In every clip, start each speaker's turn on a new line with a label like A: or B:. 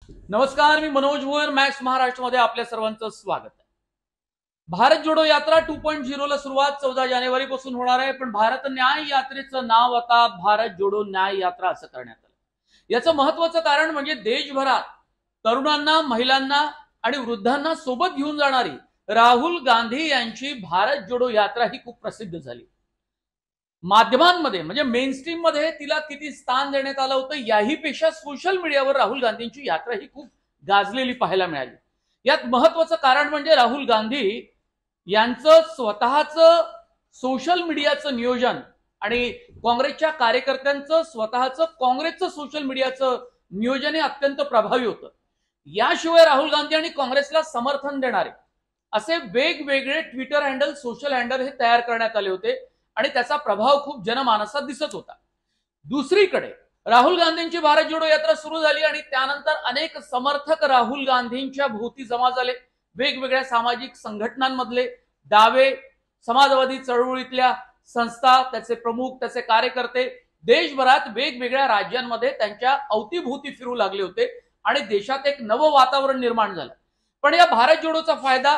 A: नमस्कार, मी मनोज भोयर, मॅक्स महाराष्ट्रमध्ये आपल्या सर्वांचं स्वागत आहे। भारत जोडो यात्रा 2.0 ला सुरुवात 14 जानेवारी पासून होणार आहे, पण भारत न्याय यात्रेचं नाव आता भारत जोडो न्याय यात्रा असं करण्यात आलं। याचं महत्त्वाचं कारण म्हणजे देशभरात तरुणांना, महिलांना आणि वृद्धांना सोबत घेऊन जाणारी राहुल गांधी यांची भारत जोडो यात्रा ही खूप प्रसिद्ध झाली। माध्यमांमध्ये म्हणजे मेन स्ट्रीम मध्ये तिला किती स्थान देण्यात आलं होतं याही पेक्षा सोशल मीडियावर राहुल गांधींची यात्रा ही खूप गाजलेली पाहायला मिळाली। यात महत्त्वाचं कारण म्हणजे राहुल गांधी यांचं स्वतःचं सोशल मीडियाचं नियोजन आणि काँग्रेसच्या कार्यकर्त्यांचं स्वतःचं काँग्रेसचं सोशल मीडियाचं नियोजन हे अत्यंत प्रभावी होतं। याशिवाय राहुल गांधी आणि काँग्रेसला समर्थन देणारे असे वेगवेगळे ट्विटर हँडल, सोशल हँडल हे तयार करण्यात आले होते आणि त्याचा प्रभाव खूप जनमानसात दिसत होता। दुसरीकडे राहुल गांधींची भारत जोडो यात्रा सुरू झाली आणि त्यानंतर अनेक समर्थक राहुल गांधींच्या भोवती जमा झाले। वेगवेगळ्या सामाजिक संघटनांमधले, डावे, समाजवादी चळवळीतल्या संस्था, त्याचे प्रमुख, त्याचे कार्यकर्ते देशभरात वेगवेगळ्या राज्यांमध्ये त्यांच्या अवतीभोवती फिरू लागले होते आणि देशात एक नवं वातावरण निर्माण झालं। पण या भारत जोडोचा फायदा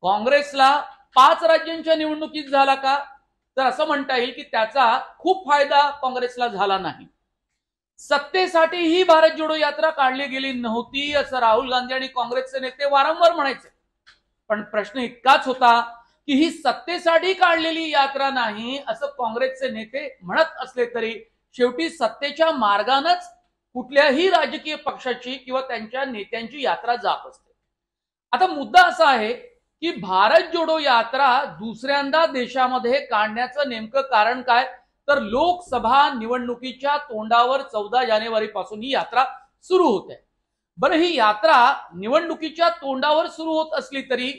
A: काँग्रेसला 5 राज्यांच्या निवडणुकीत झाला का? तर असं म्हणता येईल की त्याचा खूप फायदा काँग्रेसला झाला नाही। सत्तेसाठी ही भारत जोडो यात्रा काढली गेली नव्हती असं राहुल गांधी आणि काँग्रेसचे नेते वारंवार म्हणायचे, पण प्रश्न इतकाच होता की ही सत्तेसाठी काढलेली यात्रा नाही असं काँग्रेसचे नेते म्हणत असले तरी शेवटी सत्तेच्या मार्गानेच कुठल्याही राजकीय पक्षाची किंवा त्यांच्या नेत्यांची यात्रा जात असते। आता मुद्दा असा आहे की भारत जोडो यात्रा दुसऱ्यांदा देशामध्ये काढण्याचं नेमकं कारण काय? तर लोकसभा निवडणुकीच्या तोंडावर 14 जानेवारी पासून ही यात्रा सुरू होते। बरं, ही यात्रा निवडणुकीच्या तोंडावर सुरू होत असली तरी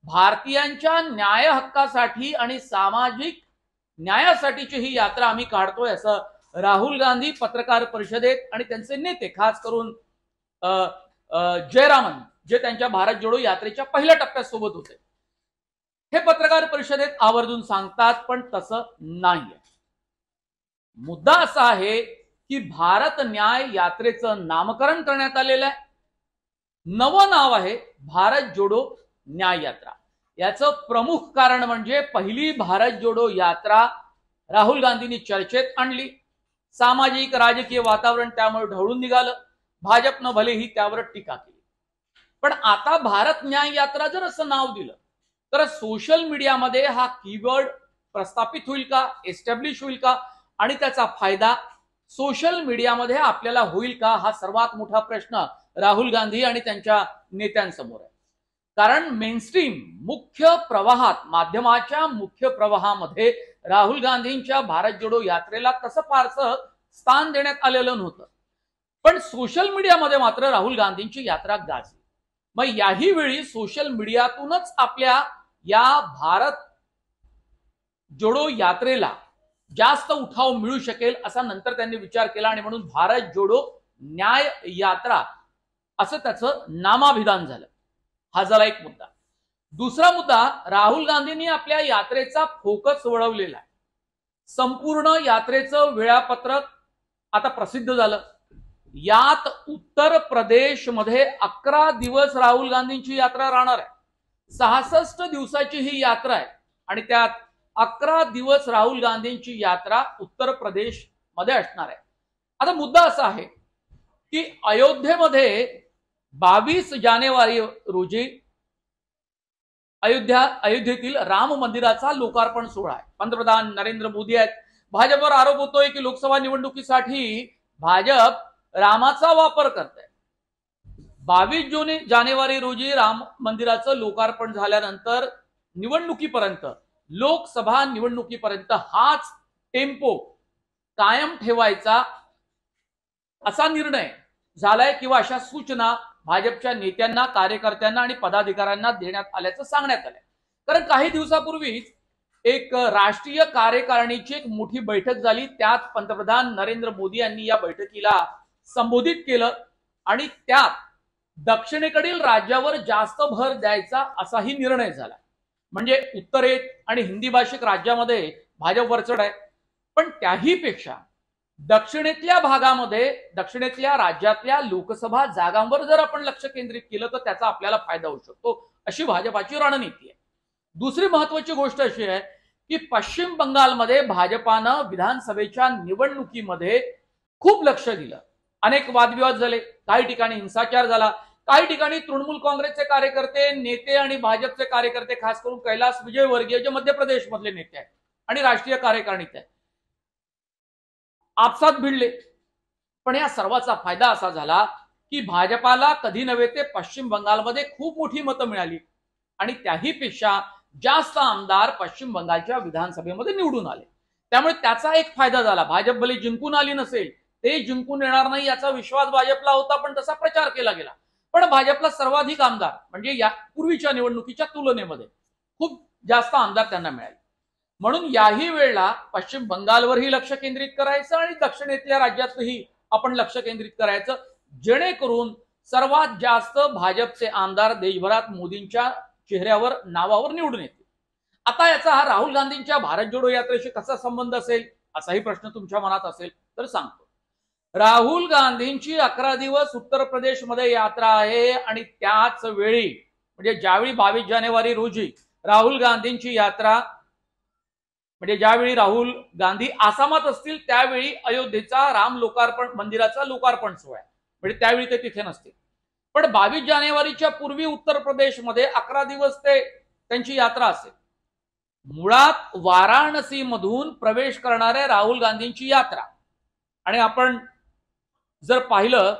A: भारतीयांच्या न्याय हक्कासाठी आणि सामाजिक न्यायासाठीची ही यात्रा आम्ही काढतोय असं राहुल गांधी पत्रकार परिषदेत आणि त्यांचे नेते खास करून जयरामन जे त्यांच्या भारत जोडो यात्रेच्या पहिल्या टप्प्यात सोबत होते हे पत्रकार परिषदेत आवर्जून सांगतात, पण तसं नाहीये। मुद्दा असा आहे की भारत न्याय यात्रेचं नामकरण करण्यात आलेलं आहे। नवं नाव आहे भारत जोडो न्याय यात्रा। याचं प्रमुख कारण म्हणजे पहिली भारत जोडो यात्रा राहुल गांधींनी चर्चेत आणली। सामाजिक राजकीय वातावरण त्यामुळे ढवळून निघालं। भाजपनं भलेही त्यावर टीका केली, पण आता भारत न्याय यात्रा जर असं नाव दिलं तर सोशल मीडियामध्ये हा कीवर्ड प्रस्थापित होईल का, एस्टॅब्लिश होईल का आणि त्याचा फायदा सोशल मीडियामध्ये आपल्याला होईल का, हा सर्वात मोठा प्रश्न राहुल गांधी आणि त्यांच्या नेत्यांसमोर आहे। कारण मेनस्ट्रीम मुख्य प्रवाहात, माध्यमाच्या मुख्य प्रवाहामध्ये राहुल गांधींच्या भारत जोडो यात्रेला तसं फारसं स्थान देण्यात आलेलं नव्हतं, पण सोशल मीडियामध्ये मात्र राहुल गांधींची यात्रा गाजली। मग याही वेळी सोशल मीडियातूनच आपल्या या भारत जोडो यात्रेला जास्त उठाव मिळू शकेल असा नंतर त्यांनी विचार केला आणि म्हणून भारत जोडो न्याय यात्रा असं त्याचं नामाभिधान झालं। हा झाला एक मुद्दा। दुसरा मुद्दा, राहुल गांधींनी आपल्या यात्रेचा फोकस वळवलेला आहे। संपूर्ण यात्रेचं वेळापत्रक आता प्रसिद्ध झालं। यात उत्तर प्रदेश मध्ये 11 दिवस राहुल गांधींची यात्रा राहणार आहे। 66 दिवसाची ही यात्रा आहे आणि त्यात 11 दिवस राहुल गांधींची यात्रा उत्तर प्रदेश मध्ये असणार आहे। आता मुद्दा असा आहे की अयोध्येमध्ये 22 जानेवारी रोजी अयोध्येतील राम मंदिराचा लोकार्पण सोहळा आहे। पंतप्रधान नरेंद्र मोदी आहेत। भाजपवर आरोप होतोय की लोकसभा निवडणुकीसाठी भाजप रामाचा वापर करत आहे। 22 जानेवारी रोजी राम मंदिराचं लोकार्पण झाल्यानंतर निवडणुकीपर्यंत, लोकसभा निवडणुकीपर्यंत हाच टेम्पो कायम ठेवायचा असा निर्णय झालाय किंवा अशा सूचना भाजपच्या नेत्यांना, कार्यकर्त्यांना आणि पदाधिकाऱ्यांना देण्यात आल्याचं सांगण्यात आलंय। कारण काही दिवसापूर्वीच एक राष्ट्रीय कार्यकारिणीची एक मोठी बैठक झाली, त्यात पंतप्रधान नरेंद्र मोदी यांनी या बैठकीला संबोधित केलं आणि त्यात दक्षिणेकडील राज्यावर जास्त भर द्यायचा असाही निर्णय झाला। म्हणजे उत्तरेत आणि हिंदी भाषिक राज्यामध्ये भाजप वरचढ आहे, पण त्याही पेक्षा दक्षिणेतल्या भागामध्ये, दक्षिणेतल्या राज्यातल्या लोकसभा जागांवर जर आपण लक्ष केंद्रित केलं तर त्याचा आपल्याला फायदा होऊ शकतो, अशी भाजपाची रणनीती आहे. दुसरी महत्वाची गोष्ट अशी आहे की पश्चिम बंगालमध्ये भाजपानं विधानसभेच्या निवडणुकीमध्ये खूप लक्ष दिलं. अनेक वादविवाद झाले, काही ठिकाणी हिंसाचार झाला, काही ठिकाणी तृणमूल काँग्रेसचे कार्यकर्ते, नेते आणि भाजपचे कार्यकर्ते, खास करून कैलास विजयवर्गीय जे मध्य प्रदेश मधले नेते आहेत आणि राष्ट्रीय कार्यकारिणीत आहेत, आपसात भिडले. पण या सर्वाचा फायदा असा झाला की भाजपाला कधी नव्हे ते पश्चिम बंगालमध्ये खूप मोठी मतं मिळाली आणि त्याहीपेक्षा जास्त आमदार पश्चिम बंगालच्या विधानसभेमध्ये निवडून आले. त्यामुळे त्याचा एक फायदा झाला. भाजप भले जिंकून आली नसेल, ते जिंकून येणार नाही याचा विश्वास भाजपला होता, पण तसा प्रचार केला गेला. पण भाजपला सर्वाधिक आमदार, म्हणजे या पूर्वीच्या निवडणुकीच्या तुलनेमध्ये खूप जास्त आमदार त्यांना मिळाले. म्हणून याही वेळेला पश्चिम बंगालवरही लक्ष केंद्रित करायचं आणि दक्षिणेतल्या राज्यातही आपण लक्ष केंद्रित करायचं, जेणेकरून सर्वात जास्त भाजपचे आमदार देशभरात मोदींच्या चेहऱ्यावर, नावावर निवडून येतील. आता याचा हा राहुल गांधींच्या भारत जोडो यात्रेशी कसा संबंध असेल, असाही प्रश्न तुमच्या मनात असेल तर सांगतो. राहुल गांधींची 11 दिवस उत्तर प्रदेशमध्ये यात्रा आहे आणि त्याच वेळी, म्हणजे ज्यावेळी 22 जानेवारी रोजी राहुल गांधींची यात्रा, म्हणजे ज्यावेळी राहुल गांधी आसामात असतील त्यावेळी अयोध्येचा राम लोकार्पण मंदिराचा लोकार्पण सोहळा, म्हणजे त्यावेळी ते तिथे नसतील. पण 22 जानेवारीच्या पूर्वी उत्तर प्रदेशमध्ये 11 दिवस त्यांची यात्रा असेल. मुळात वाराणसी मधून प्रवेश करणाऱ्या राहुल गांधींची यात्रा, आणि आपण जर पाहिलं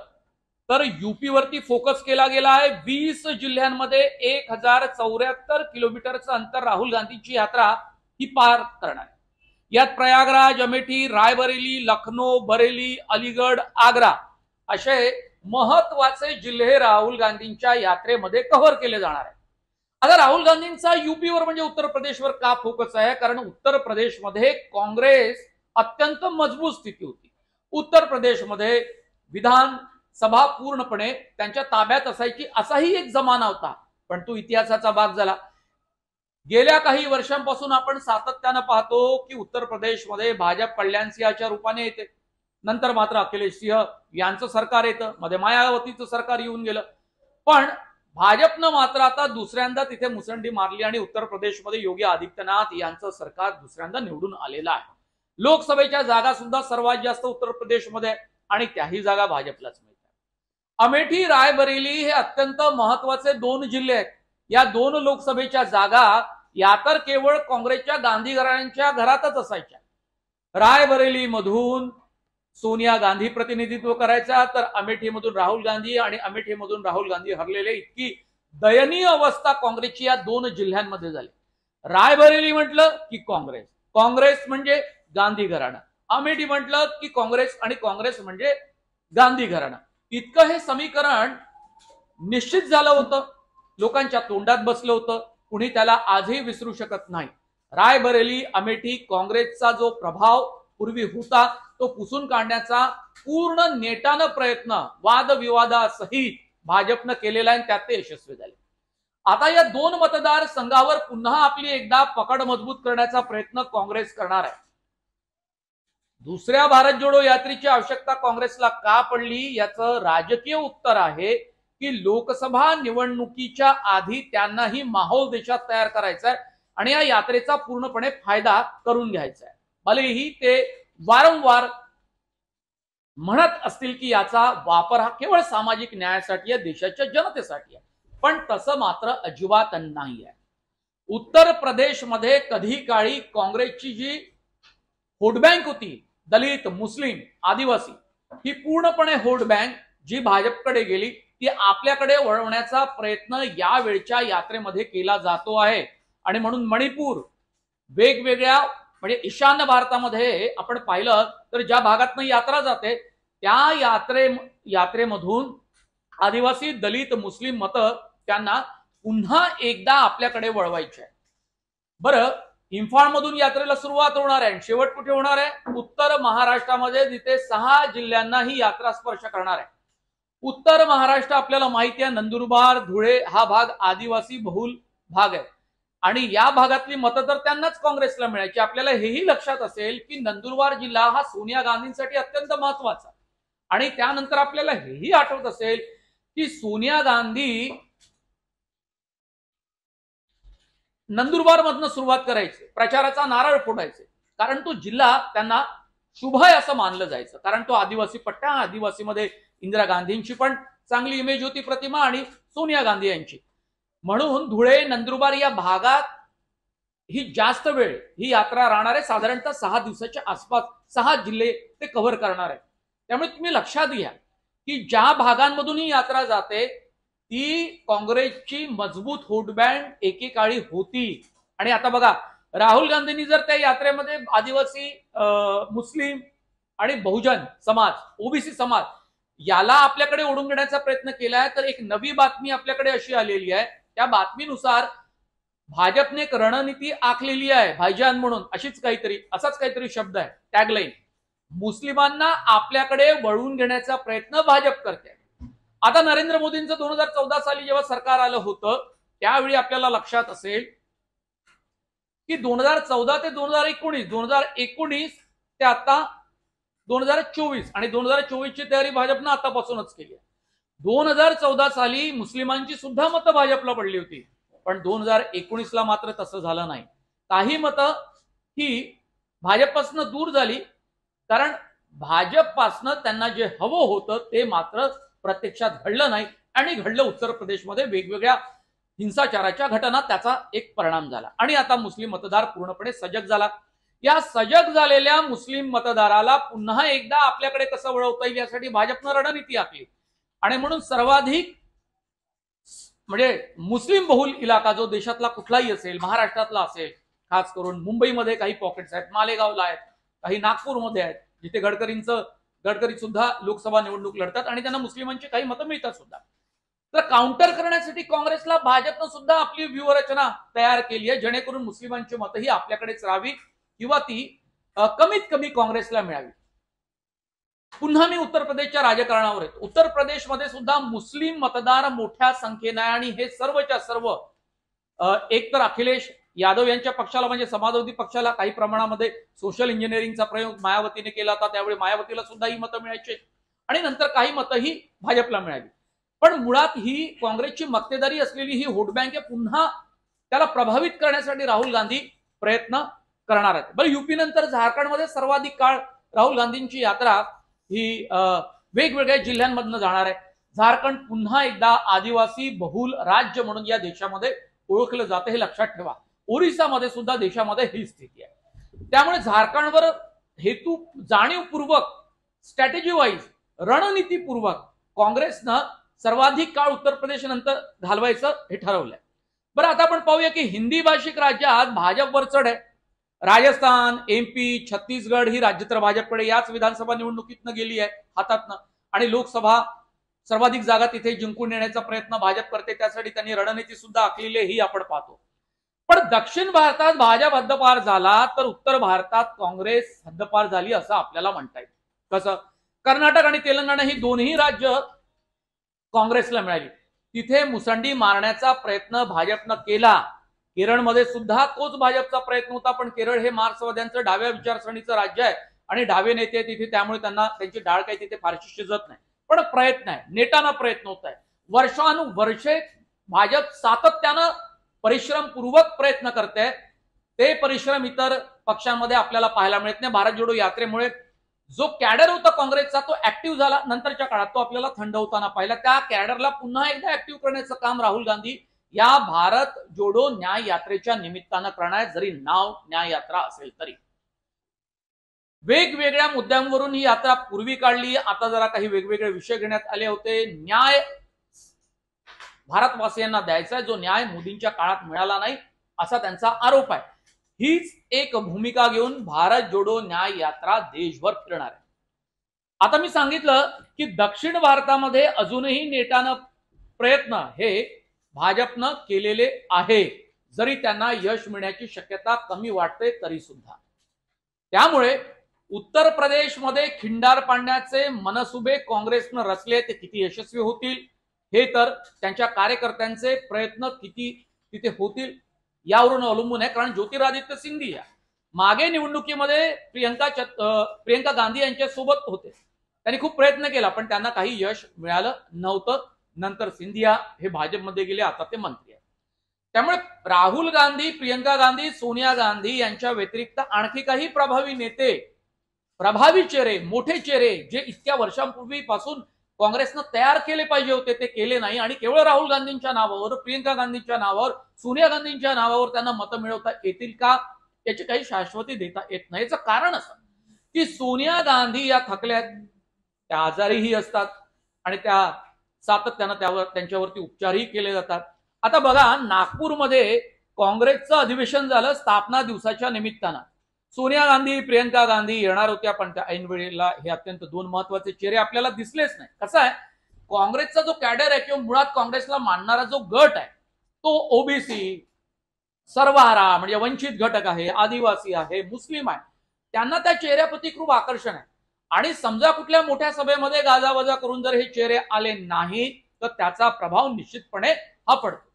A: तर यूपी वरती फोकस केला गेला आहे. 20 जिल्ह्यांमध्ये 1074 किलोमीटरचं अंतर राहुल गांधींची यात्रा ही पार करणार. यात प्रयागराज, अमेठी, रायबरेली, लखनौ, बरेली, अलीगड, आग्रा असे महत्वाचे जिल्हे राहुल गांधींच्या यात्रेमध्ये कव्हर केले जाणार आहे. आता राहुल गांधींचा युपीवर म्हणजे उत्तर प्रदेशवर का फोकस आहे? कारण उत्तर प्रदेशमध्ये काँग्रेस अत्यंत मजबूत स्थिती होती. उत्तर प्रदेशमध्ये विधानसभा पूर्णपणे त्यांच्या ताब्यात असायची, असाही एक जमाना होता, पण तो इतिहासाचा भाग झाला. गेल्या काही वर्षांपासून आपण सातत्यानं पाहतो की उत्तर प्रदेशमध्ये भाजप कल्याण सिंहाच्या रूपाने येते, नंतर मात्र अखिलेश सिंह यांचं सरकार येतं, मध्ये मायावतीचं सरकार येऊन गेलं. पण भाजपनं मात्र आता दुसऱ्यांदा तिथे मुसंडी मारली आणि उत्तर प्रदेशमध्ये योगी आदित्यनाथ यांचं सरकार दुसऱ्यांदा निवडून आलेलं आहे. लोकसभेच्या जागा सुद्धा सर्वात जास्त उत्तर प्रदेशमध्ये आणि त्याही जागा भाजपलाच मिळतात. अमेठी, रायबरेली हे अत्यंत महत्वाचे 2 जिल्हे आहेत. या 2 लोकसभेच्या जागा या तर केवळ काँग्रेसच्या गांधी घराण्यांच्या घरातच असायच्या. रायबरेली मधून सोनिया गांधी प्रतिनिधित्व करायचा, तर अमेठीमधून राहुल गांधी, आणि अमेठीमधून राहुल गांधी हरलेले. इतकी दयनीय अवस्था काँग्रेसची या 2 जिल्ह्यांमध्ये झाली. रायबरेली म्हटलं की काँग्रेस, काँग्रेस म्हणजे गांधी घराणं, अमेठी म्हटलं की काँग्रेस आणि काँग्रेस म्हणजे गांधी घराणं. इतकं हे समीकरण निश्चित झालं होतं, लोकांच्या तोंडात बसलं होतं, कुणी त्याला आजही विसरू शकत नाही. रायबरेली, अमेठी काँग्रेसचा जो प्रभाव पूर्वी होता तो पुसून काढण्याचा पूर्ण नेटानं प्रयत्न वादविवादासहित भाजपनं केलेला आहे, त्यात ते यशस्वी झाले. आता या 2 मतदारसंघावर पुन्हा आपली एकदा पकड मजबूत करण्याचा प्रयत्न काँग्रेस करणार आहे. दुसऱ्या भारत जोडो यात्रेची आवश्यकता काँग्रेसला का पडली याचं राजकीय उत्तर आहे की लोकसभा निवडणुकीच्या आधी त्यांनाही माहोल देशात तयार करायचा आहे आणि या यात्रेचा पूर्णपणे फायदा करून घ्यायचा आहे. भलेही ते वारंवार म्हणत असतील की याचा वापर हा केवळ सामाजिक न्यायासाठी आहे, देशाच्या जनतेसाठी आहे, पण तसं मात्र अजिबात नाही आहे. उत्तर प्रदेशमध्ये कधी काळी काँग्रेसची जी व्होट बँक होती, दलित, मुस्लिम, आदिवासी, ही पूर्णपणे व्होट बँक जी भाजपकडे गेली ती आपल्याकडे वळवण्याचा प्रयत्न यावेळच्या यात्रेमध्ये केला जातो आहे. आणि म्हणून मणिपूर, वेगवेगळ्या म्हणजे ईशान्य भारतामध्ये आपण पाहिलं तर ज्या भागातनं यात्रा जाते त्या यात्रेमधून आदिवासी, दलित, मुस्लिम मतं त्यांना पुन्हा एकदा आपल्याकडे वळवायची आहे. बरं, इम्फाळ मधून यात्रेला सुरुवात होणार आहे, शेवट कुठे होणार आहे? उत्तर महाराष्ट्रामध्ये, जिथे 6 जिल्ह्यांना ही यात्रा स्पर्श करणार आहे. उत्तर महाराष्ट्र आपल्याला माहिती आहे, नंदुरबार, धुळे हा भाग आदिवासी बहुल भाग आहे आणि या भागातली मतं तर त्यांनाच काँग्रेसला मिळायची. आपल्याला हेही लक्षात असेल की नंदुरबार जिल्हा हा सोनिया गांधींसाठी अत्यंत महत्वाचा, आणि त्यानंतर आपल्याला हेही आठवत असेल की सोनिया गांधी नंदुरबार मधनं सुरुवात करायची, प्रचाराचा नारळ फोडायचे, कारण तो जिल्हा त्यांना शुभ आहे असं मानलं जायचं, कारण तो आदिवासी पट्टा, आदिवासीमध्ये इंदिरा गांधींची पण चांगली इमेज होती, प्रतिमा, आणि सोनिया गांधी यांची. म्हणून धुळे नंदुरबार या भागात ही जास्त वेळ ही यात्रा राहणार आहे, साधारणतः 6 दिवसाच्या आसपास 6 जिल्हे ते कव्हर करणार आहे. त्यामुळे तुम्ही लक्षात घ्या की ज्या भागांमधून ही यात्रा जाते ती काँग्रेसची मजबूत होटबँड एकेकाळी होती. आणि आता बघा, राहुल गांधींनी जर त्या यात्रेमध्ये आदिवासी, मुस्लिम आणि बहुजन समाज, ओबीसी समाज याला आपल्याकडे ओढून घेण्याचा प्रयत्न केलाय, तर एक नवी बातमी आपल्याकडे अशी आलेली आहे, त्या बातमीनुसार भाजपने एक रणनीती आखलेली आहे, भाईजान म्हणून, असाच काहीतरी शब्द आहे, टॅगलाईन. मुस्लिमांना आपल्याकडे वळवून घेण्याचा प्रयत्न भाजप करते. आता नरेंद्र मोदींचं 2014 साली जेव्हा सरकार आलं होतं त्यावेळी आपल्याला लक्षात असेल की 2014 ते 2019 ते आता 2024, आणि 2024 ची तयारी भाजपनं आतापासूनच केली आहे. 2014 साली मुस्लिमांची सुद्धा मतं भाजपला पडली होती, पण 2019ला मात्र तसं झालं नाही. काही मतं ही भाजपपासून दूर झाली, कारण भाजपपासून त्यांना जे हवं होतं ते मात्र प्रत्यक्षात घडलं नाही, आणि घडलं उत्तर प्रदेशमध्ये वेगवेगळ्या हिंसाचाराच्या घटना, त्याचा एक परिणाम झाला. आणि आता मुस्लिम मतदार पूर्णपणे सजग झाला. या सजग झालेल्या मुस्लिम मतदाराला पुन्हा एकदा आपल्याकडे कसं वळवता येईल यासाठी भाजपनं रणनीती आखली, आणि म्हणून सर्वाधिक म्हणजे मुस्लिम बहुल इलाका जो देशातला कुठलाही असेल, महाराष्ट्रातला असेल, खास करून मुंबईमध्ये काही पॉकेट्स आहेत, मालेगावला आहेत, काही नागपूरमध्ये आहेत, जिथे गडकरी सुद्धा लोकसभा निवडणूक लढतात आणि त्यांना मुस्लिमांची काही मतं मिळतात सुद्धा. तर काउंटर करण्यासाठी काँग्रेसला भाजपनं सुद्धा आपली व्यूहरचना तयार केली आहे, जेणेकरून मुस्लिमांची मतं ही आपल्याकडेच राहावी किंवा ती कमीत कमी काँग्रेसला मिळावी. पुन्हा मी उत्तर प्रदेशच्या राजकारणावर येतो. उत्तर प्रदेशमध्ये सुद्धा मुस्लिम मतदार मोठ्या संख्येने आहे, आणि हे सर्वच्या सर्व एकतर अखिलेश यादव यांच्या पक्षाला म्हणजे समाजवादी पक्षाला काही प्रमाणामध्ये सोशल इंजिनिअरिंगचा प्रयोग मायावतीने केला होता, त्यावेळी मायावतीला सुद्धा ही मतं मिळायची, आणि नंतर काही मतं ही भाजपला मिळाली. पण मुळात ही काँग्रेसची मक्तेदारी असलेली ही व्होट बँक पुन्हा त्याला प्रभावित करण्यासाठी राहुल गांधी प्रयत्न करणार आहेत. बरं, युपी नंतर झारखंडमध्ये सर्वाधिक काळ राहुल गांधींची यात्रा ही वेगवेगळ्या जिल्ह्यांमधनं जाणार आहे. झारखंड पुन्हा एकदा आदिवासी बहुल राज्य म्हणून या देशामध्ये ओळखलं जातं, हे लक्षात ठेवा. ओरिसामध्ये सुद्धा देशामध्ये ही स्थिती आहे. त्यामुळे झारखंडवर हेतू जाणीवपूर्वक, स्ट्रॅटेजी वाईज, रणनीतीपूर्वक काँग्रेसनं सर्वाधिक काळ उत्तर प्रदेश नंतर घालवायचं हे ठरवलंय. बरं, आता आपण पाहूया की हिंदी भाषिक राज्यात भाजपवर चढ आहे. राजस्थान, एमपी, छत्तीसगड ही राज्य तर भाजपकडे याच विधानसभा निवडणुकीतनं गेली आहे हातातनं, आणि लोकसभा सर्वाधिक जागा तिथे जिंकून येण्याचा प्रयत्न भाजप करते, त्यासाठी त्यांनी रणनीती सुद्धा आखलेली ही आपण पाहतो. पण दक्षिण भारतात भाजप हद्दपार झाला तर उत्तर भारतात काँग्रेस हद्दपार झाली असं आपल्याला म्हणता येईल. कसं? कर्नाटक आणि तेलंगणा ही दोन्ही राज्य काँग्रेसला मिळाली, तिथे मुसंडी मारण्याचा प्रयत्न भाजपनं केला. केरळमध्ये सुद्धा तोच भाजपचा प्रयत्न होता, पण केरळ हे मार्क्सवाद्यांचं डाव्या विचारसरणीचं राज्य आहे आणि डावे नेते तिथे, त्यामुळे त्यांची डाळ काही तिथे फारशी शिजत नाही. पण प्रयत्न आहे, नेटानं प्रयत्न होत आहे. वर्षानुवर्षे भाजप सातत्यानं परिश्रमपूर्वक प्रयत्न करते, ते परिश्रम इतर पक्षांमध्ये आपल्याला पाहायला मिळत नाही. भारत जोडो यात्रेमुळे जो कॅडर होता काँग्रेसचा तो ऍक्टिव्ह झाला, नंतरच्या काळात तो आपल्याला थंड होताना पाहिला. त्या कॅडरला पुन्हा एकदा ऍक्टिव्ह करण्याचं काम राहुल गांधी या भारत जोडो न्याय यात्रेच्या निमित्तानं करणार, जरी नाव न्याय यात्रा असेल तरी. वेगवेगळ्या मुद्द्यांवरून ही यात्रा पूर्वी काढली, आता जरा काही वेगवेगळे विषय घेण्यात आले होते. न्याय भारतवासियांना द्यायचा आहे, जो न्याय मोदींच्या काळात मिळाला नाही असा त्यांचा आरोप आहे. हीच एक भूमिका घेऊन भारत जोडो न्याय यात्रा देशभर फिरणार आहे. आता मी सांगितलं की दक्षिण भारतामध्ये अजूनही नेटानं प्रयत्न हे भाजपनं केलेले आहे, जरी त्यांना यश मिळण्याची शक्यता कमी वाटते तरी सुद्धा. त्यामुळे उत्तर प्रदेशमध्ये खिंडार पाडण्याचे मनसुबे काँग्रेसनं रचले, ते किती यशस्वी होतील हे तर त्यांच्या कार्यकर्त्यांचे प्रयत्न किती तिथे होतील यावरून अवलंबून आहे. कारण ज्योतिरादित्य सिंधिया मागे निवडणुकीमध्ये प्रियंका गांधी यांच्या सोबत होते. त्यांनी खूप प्रयत्न केला पण त्यांना काही यश मिळालं नव्हतं. नंतर सिंधिया हे भाजपमध्ये गेले, आता ते मंत्री आहेत. त्यामुळे राहुल गांधी, प्रियंका गांधी, सोनिया गांधी यांच्या व्यतिरिक्त आणखी काही प्रभावी नेते, प्रभावी चेहरे, मोठे चेहरे जे इतक्या वर्षांपूर्वीपासून काँग्रेसनं तयार केले पाहिजे होते ते केले नाही. आणि केवळ राहुल गांधींच्या नावावर, प्रियंका गांधींच्या नावावर, सोनिया गांधींच्या नावावर त्यांना मतं मिळवता येतील का, याची काही शाश्वती देता येत नाही. याचं कारण असं की सोनिया गांधी या थकल्यात, त्या आजारीही असतात आणि त्या सातत्यानं त्यांच्यावरती उपचारही केले जातात. आता बघा, नागपूरमध्ये काँग्रेसचं अधिवेशन झालं स्थापना दिवसाच्या निमित्तानं. सोनिया गांधी, प्रियंका गांधी येणार होत्या पण त्या ऐन वेळेला हे अत्यंत दोन महत्वाचे चेहरे आपल्याला दिसलेच नाही. कसं आहे, काँग्रेसचा जो कॅडर आहे किंवा मुळात काँग्रेसला मानणारा जो गट आहे तो ओबीसी, सर्वहारा म्हणजे वंचित घटक आहे, आदिवासी आहे, मुस्लिम आहे, त्यांना त्या चेहऱ्याप्रती खूप आकर्षण आहे. आणि समजा कुठल्या मोठ्या सभेमध्ये गाजावाजा करून जर हे चेहरे आले नाही तर त्याचा प्रभाव निश्चितपणे हा पडतो.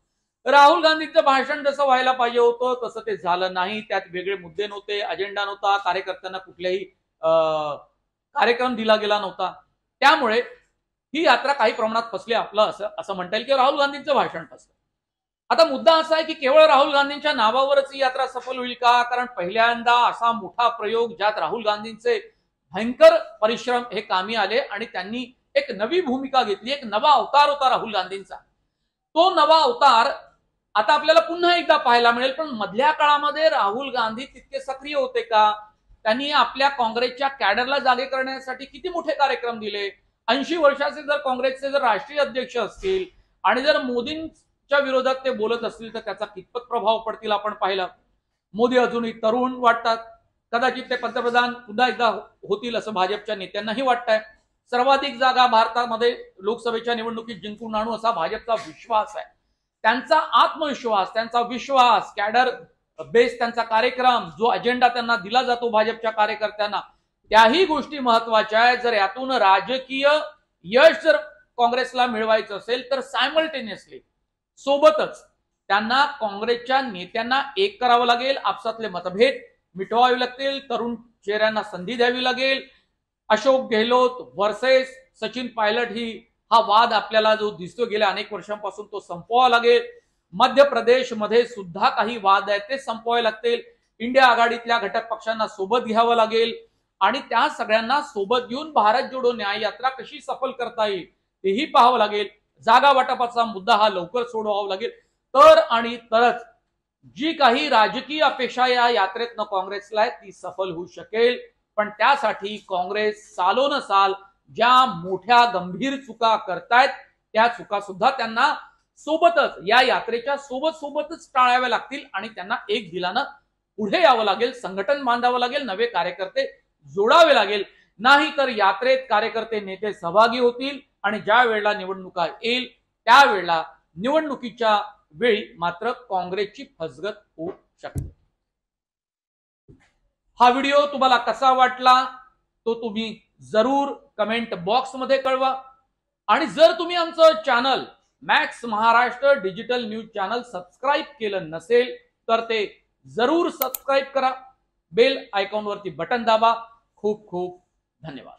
A: राहुल गांधींचं भाषण जसं व्हायला पाहिजे होतं तसं ते झालं नाही. त्यात वेगळे मुद्दे नव्हते, अजेंडा नव्हता, कार्यकर्त्यांना कुठलाही कार्यक्रम दिला गेला नव्हता. त्यामुळे ही यात्रा काही प्रमाणात फसली, आपलं असं म्हणता येईल की राहुल गांधींचं भाषण फसलं. आता मुद्दा असा आहे की केवळ राहुल गांधींच्या नावावरच ही यात्रा सफल होईल का? कारण पहिल्यांदा असा मोठा प्रयोग ज्यात राहुल गांधींचे भयंकर परिश्रम हे कामी आले आणि त्यांनी एक नवी भूमिका घेतली, एक नवा अवतार होता राहुल गांधींचा. तो नवा अवतार आता आपल्याला पुन्हा एकदा पाहायला मिळेल. पण मधल्या काळामध्ये राहुल गांधी तितके सक्रिय होते का? त्यांनी आपल्या काँग्रेसच्या कॅडरला जागे करण्यासाठी किती मोठे कार्यक्रम दिले? 80 वर्षाचे जर काँग्रेसचे जर राष्ट्रीय अध्यक्ष असतील आणि जर मोदींच्या विरोधात ते बोलत असतील तर त्याचा कितपत प्रभाव पडतील आपण पाहिलं. मोदी अजूनही तरुण वाटतात, कदाचित ते पंतप्रधान पुन्हा एकदा होतील असं भाजपच्या नेत्यांनाही वाटतंय. सर्वाधिक जागा भारतामध्ये लोकसभेच्या निवडणुकीत जिंकून आणू असा भाजपचा विश्वास आहे. त्यांचा आत्मविश्वास, त्यांचा विश्वास, कॅडर बेस, त्यांचा कार्यक्रम, जो अजेंडा त्यांना दिला जातो भाजपच्या कार्यकर्त्यांना, त्याही गोष्टी महत्वाच्या आहेत. जर यातून राजकीय यश जर काँग्रेसला मिळवायचं असेल तर सायमल्टेनियसली सोबतच त्यांना काँग्रेसच्या नेत्यांना एक करावं लागेल, आपसातले मतभेद मिटवावे लागतील, तरुण चेहऱ्यांना संधी द्यावी लागेल. अशोक गेहलोत वर्सेस सचिन पायलट हा वाद आपल्याला जो दिसतो गेल्या अनेक वर्षांपासून तो संपवावा लागेल. मध्य प्रदेशमध्ये सुद्धा काही वाद आहेत ते संपवावे लागतील. इंडिया आघाडीतल्या घटक पक्षांना सोबत घ्यावं लागेल आणि त्या सगळ्यांना सोबत घेऊन भारत जोडो न्याय यात्रा कशी सफल करता येईल तेही पाहावं लागेल. जागा वाटपाचा मुद्दा हा लवकर सोडवावा लागेल. तर आणि तरच जी काही राजकीय अपेक्षा या यात्रेतनं काँग्रेसला आहे ती सफल होऊ शकेल. पण त्यासाठी काँग्रेस सालोन साल ज्या मोठ्या गंभीर चुका करतायत त्या चुका सुद्धा त्यांना सोबतच या यात्रेच्या सोबतच टाळाव्या लागतील आणि त्यांना एक दिलानं पुढे यावं लागेल, संघटन बांधावं लागेल, नवे कार्यकर्ते जोडावे लागेल. नाही तर यात्रेत कार्यकर्ते नेते सहभागी होतील आणि ज्या वेळेला निवडणुका येईल त्यावेळेला निवडणुकीच्या वेळी मात्र काँग्रेसची फसगत होऊ शकते. हा व्हिडिओ तुम्हाला कसा वाटला तो तुम्ही जरूर कमेंट बॉक्स मध्ये कळवा. आणि जर तुम्ही आमचं channel max Maharashtra digital news channel subscribe केलं नसेल तर ते जरूर सबस्क्राईब करा. बेल आयकॉनवरती बटन दाबा. खूप खूप धन्यवाद.